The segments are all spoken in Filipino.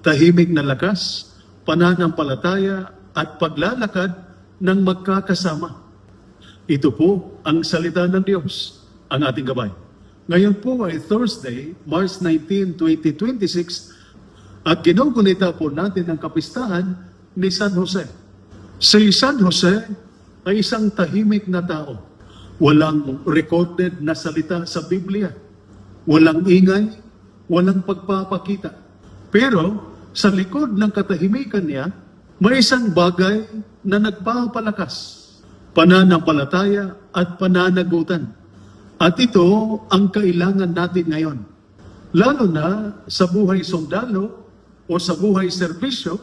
tahimik na lakas, pananampalataya at paglalakad ng magkakasama. Ito po ang salita ng Diyos, ang ating gabay. Ngayon po ay Thursday, March 19, 2026 at ginugunita po natin ang kapistahan ni San Jose. Si San Jose ay isang tahimik na tao. Walang recorded na salita sa Biblia. Walang ingay, walang pagpapakita. Pero sa likod ng katahimikan niya, may isang bagay na nagpapalakas. Pananampalataya at pananagutan. At ito ang kailangan natin ngayon. Lalo na sa buhay sundalo o sa buhay serbisyo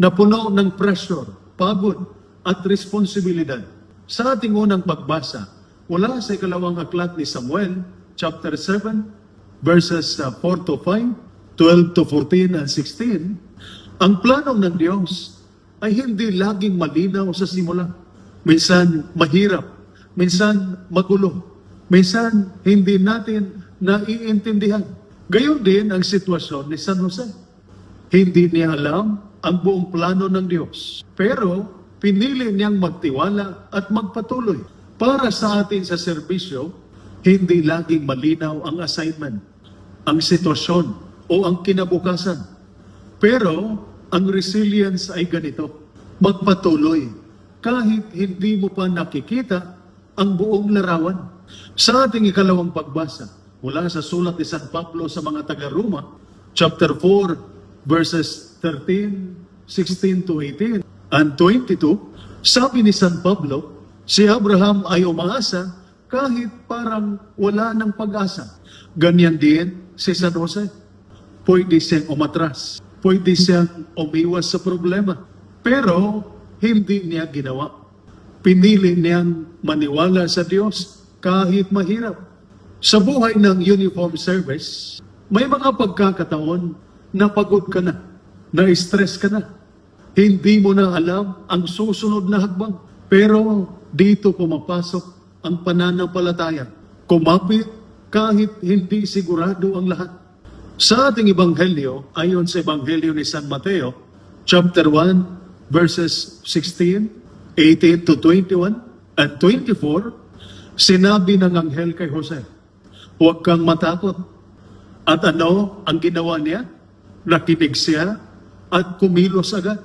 na puno ng pressure, pagod at responsibilidad. Sa ating unang pagbasa, mula sa ikalawang aklat ni Samuel, chapter 7, verses 4 to 5, 12 to 14 and 16, ang plano ng Diyos ay hindi laging malinaw sa simula. Minsan mahirap, minsan magulo, minsan hindi natin naiintindihan. Gayon din ang sitwasyon ni San Jose. Hindi niya alam ang buong plano ng Diyos. Pero pinili niyang magtiwala at magpatuloy. Para sa atin sa serbisyo, hindi laging malinaw ang assignment, ang sitwasyon o ang kinabukasan. Pero ang resilience ay ganito. Magpatuloy kahit hindi mo pa nakikita ang buong larawan. Sa ating ikalawang pagbasa, mula sa sulat ni San Pablo sa mga taga-Roma, chapter 4, verses 13, 16 to 18, and 22, sabi ni San Pablo, si Abraham ay umaasa kahit parang wala ng pag-asa. Ganyan din si San Jose. Pwede siyang umatras. Pwede siyang umiwas sa problema. Pero hindi niya ginawa. Pinili niyang maniwala sa Diyos kahit mahirap. Sa buhay ng uniform service, may mga pagkakataon na pagod ka na, na-stress ka na. Hindi mo na alam ang susunod na hakbang. Pero dito pumapasok ang pananampalataya. Kumapit kahit hindi sigurado ang lahat. Sa ating ebanghelyo, ayon sa ebanghelyo ni San Mateo, chapter 1, verses 16, 18 to 21, and 24, sinabi ng anghel kay Jose, huwag kang matakot. At ano ang ginawa niya? Nakinig siya at kumilos agad.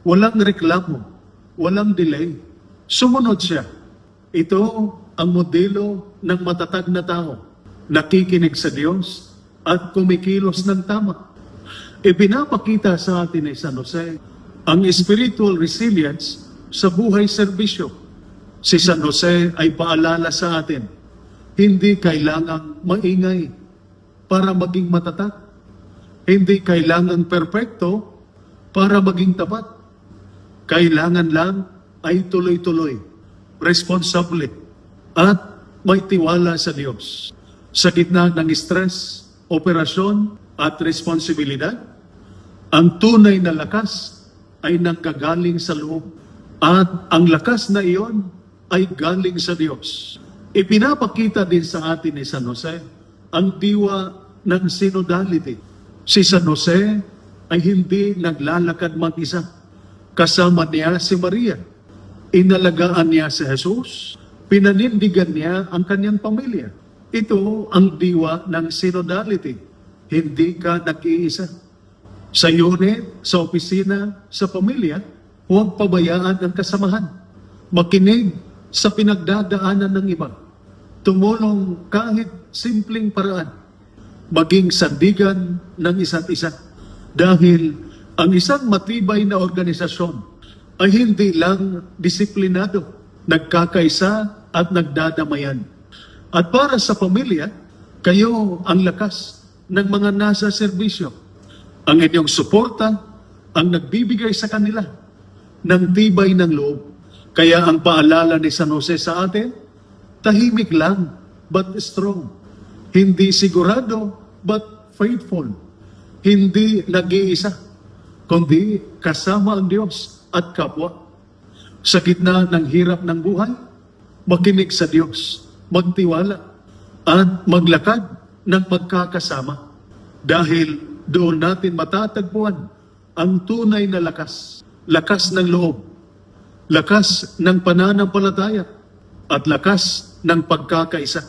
Walang reklamo, walang delay. Sumunod siya. Ito ang modelo ng matatag na tao. Nakikinig sa Diyos at kumikilos ng tama. Ipinapakita sa atin ni San Jose ang spiritual resilience sa buhay serbisyo. Si San Jose ay paalala sa atin, hindi kailangang maingay para maging matatag. Hindi kailangan perpekto para maging tapat. Kailangan lang ay tuloy-tuloy, responsable, at may tiwala sa Diyos. Sa gitna ng stress, operasyon, at responsibilidad, ang tunay na lakas ay nanggagaling sa loob. At ang lakas na iyon ay galing sa Diyos. Ipinapakita din sa atin ni San Jose ang diwa ng synodality. Si San Jose ay hindi naglalakad mag-isa. Kasama niya si Maria. Inalagaan niya si Jesus. Pinanindigan niya ang kanyang pamilya. Ito ang diwa ng synodality. Hindi ka nag-iisa. Sa unit, sa opisina, sa pamilya, huwag pabayaan ang kasamahan. Makinig sa pinagdadaanan ng iba. Tumulong kahit simpleng paraan. Maging sandigan ng isa't isa. Dahil ang isang matibay na organisasyon ay hindi lang disiplinado, nagkakaisa at nagdadamayan. At para sa pamilya, kayo ang lakas ng mga nasa serbisyo. Ang inyong suporta ang nagbibigay sa kanila ng tibay ng loob. Kaya ang paalala ni San Jose sa atin, tahimik lang but strong. Hindi sigurado but faithful. Hindi nag-iisa, kundi kasama ang Diyos at kapwa. Sa gitna ng hirap ng buhay, makinig sa Diyos, magtiwala, at maglakad ng pagkakasama. Dahil Doon natin matatagpuan ang tunay na lakas. Lakas ng loob, lakas ng pananampalataya, at lakas ng pagkakaisa.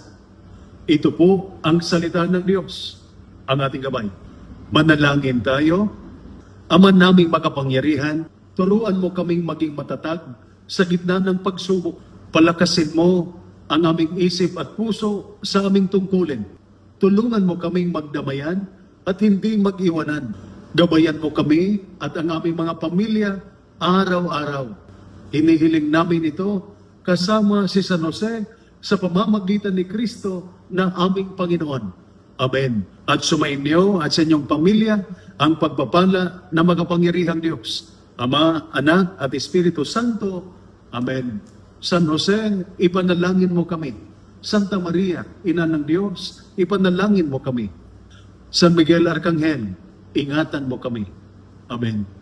Ito po ang salita ng Diyos, ang ating gabay. Manalangin tayo. Ama naming makapangyarihan, turuan mo kaming maging matatag sa gitna ng pagsubok. Palakasin mo ang aming isip at puso sa aming tungkulin. Tulungan mo kaming magdamayan at hindi mag-iwanan. Gabayan mo kami at ang aming mga pamilya araw-araw. Hinihiling namin ito kasama si San Jose sa pamamagitan ni Kristo na aming Panginoon. Amen. At sumainyo at sa inyong pamilya ang pagpapala na makapangyarihang Diyos, Ama, Anak at Espiritu Santo. Amen. San Jose, ipanalangin mo kami. Santa Maria, Ina ng Diyos, ipanalangin mo kami. San Miguel Arcangel, ingatan mo kami. Amen.